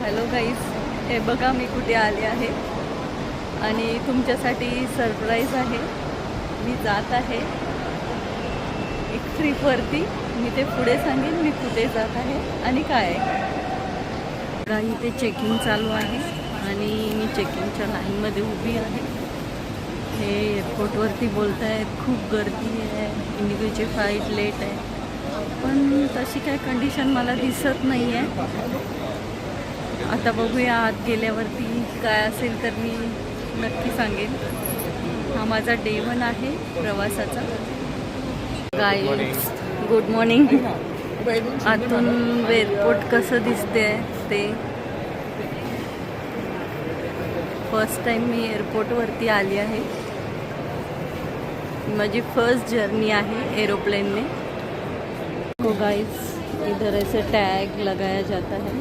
Hello guys, हे बघा मी कुठे आले आहे आणि तुमच्यासाठी सरप्राईज आहे. मी जात आहे एक ट्रिपवरती. मी ते पुढे सांगेन मी कुठे जात आहे आणि काय आहे. का इथे चेकिंग चालू आहे आणि मी चेकिंगच्या लाईनमध्ये उभी आहे. हे एअरपोर्टवरती बोलत आहेत खूप गर्दी आहे, इंडिगोची फ्लाईट लेट आहे, पण तशी काय कंडिशन मला दिसत नाही आहे. आता बघूया आत गेल्यावरती काय असेल तर मी नक्की सांगेन. हा माझा डे 1 आहे प्रवासाचा. Guys good morning. आतून एअरपोर्ट कसं दिसते ते. फर्स्ट टाइम मी एअरपोर्टवरती आली आहे. माझी फर्स्ट जर्नी आहे एरोप्लेन में. तो गाइस इधर ऐसे टॅग लगाया जाता है.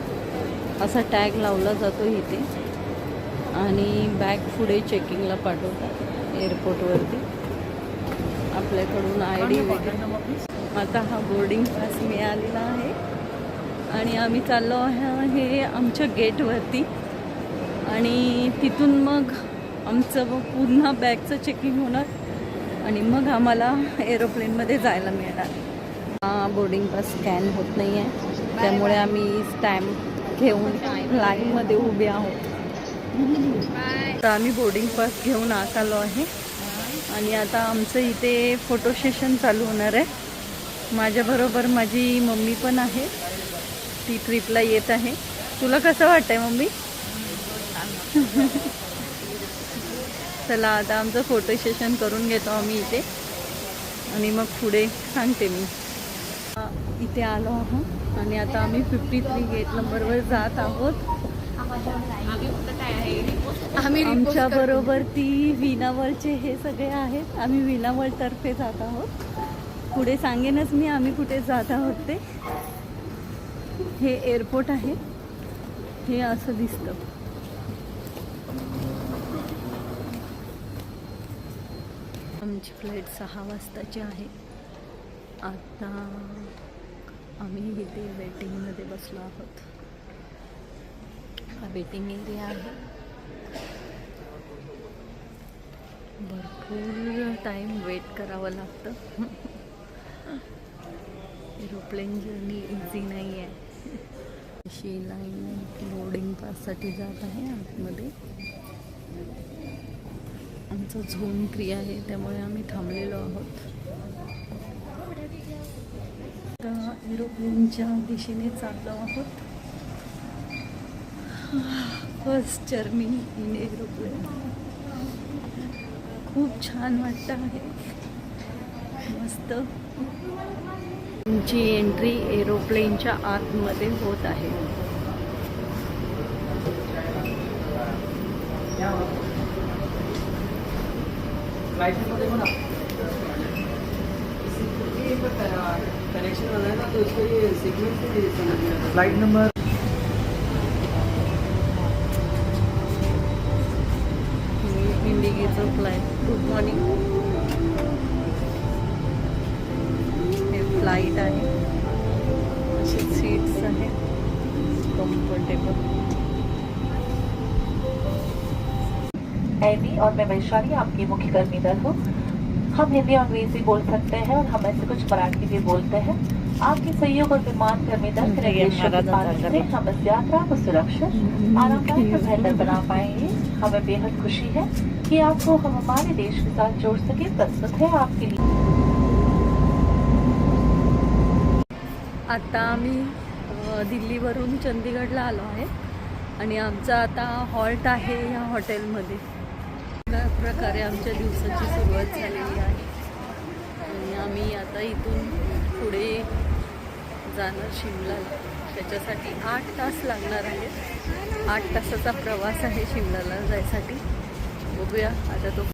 असा टॅग लावला जातो इथे आणि बॅग पुढे चेकिंगला पाठवतात एअरपोर्टवरती. आपल्याकडून ID वगैरे. आता हा बोर्डिंग पास मिळालेला आहे आणि आम्ही चाललो आहे आमच्या गेटवरती आणि तिथून मग आमचं पुन्हा बॅगचं चेकिंग होणार आणि मग आम्हाला एरोप्लेनमध्ये जायला मिळणार. बोर्डिंग पास स्कॅन होत नाही आहे, त्यामुळे आम्ही स्टॅम्प घेऊन लाईनमध्ये उभे आहोत. तर आम्ही बोर्डिंग पास घेऊन आत आलो आहे आणि आता आमचं इथे फोटो सेशन चालू होणार आहे. माझ्याबरोबर माझी मम्मी पण आहे, ती ट्रिपला येत आहे. तुला कसं वाटतंय मम्मी? चला आता आमचं फोटो सेशन करून घेतो आम्ही इथे आणि मग पुढे सांगते मी. इथे आलो आहोत आणि आता आम्ही 53 गेट नंबरवर जात आहोत. आमच्या बरोबर ती विनावळचे हे सगळे आहेत. आम्ही विनावळतर्फे जात आहोत. पुढे सांगेनच मी आम्ही कुठे जात आहोत ते. हे एअरपोर्ट आहे, हे असं दिसतं. आमची फ्लाईट 6 वाजताची आहे. आता आम्ही इथे वेटिंगमध्ये बसलो आहोत. हा वेटिंग एरिया आहे. भरपूर टाईम वेट करावं लागतं. एरोप्लेन जर्नी इझी नाही आहे. अशी लाईन बोर्डिंग पाससाठी जात आहे आतमध्ये. आमचं झोन 3 आहे, त्यामुळे आम्ही थांबलेलो आहोत. एरोप्लेनच्या दिशेने चाललो आहोत. First journey in aeroplane. खूप छान वाटतं आहे, मस्त. तुमची एंट्री एरोप्लेनच्या आतमध्ये होत आहे. कनेक्शन वाला है ना, तो उसको ये सीक्वेंस से फ्लाइट नंबर इंडिगोचं फ्लाईट. Good morning. हे फ्लाईट आहे, असे सीट्स आहेत कम्फर्टेबल. एमी और मैं वैशाली आपकी मुख्य कर्मी दल हूँ. हम हिंदी और अंग्रेजी बोल सकते हैं और हम ऐसे कुछ मराठी भी बोलते हैं. आपके सहयोग और विमान कर्मी दल के निर्देशों के पालन से हम इस यात्रा को सुरक्षित, आरामदायक और बेहतर बना पाएंगे. हमें बेहद खुशी है कि आपको हम हमारे देश के साथ जोड़ सके. प्रस्तुत है आपके लिए. आता आम्ही दिल्लीवरून चंदीगडला आलो आहे आणि आमचा आता हॉल्ट आहे या हॉटेलमध्ये. त्या प्रकारे आमच्या दिवसाची सुरुवात झालेली आहे आणि आम्ही आता इथून पुढे जाणार शिमलाला. त्याच्यासाठी 8 तास लागणार आहेत. 8 तासाचा प्रवास आहे शिमलाला जायसाठी. बघूया आता तो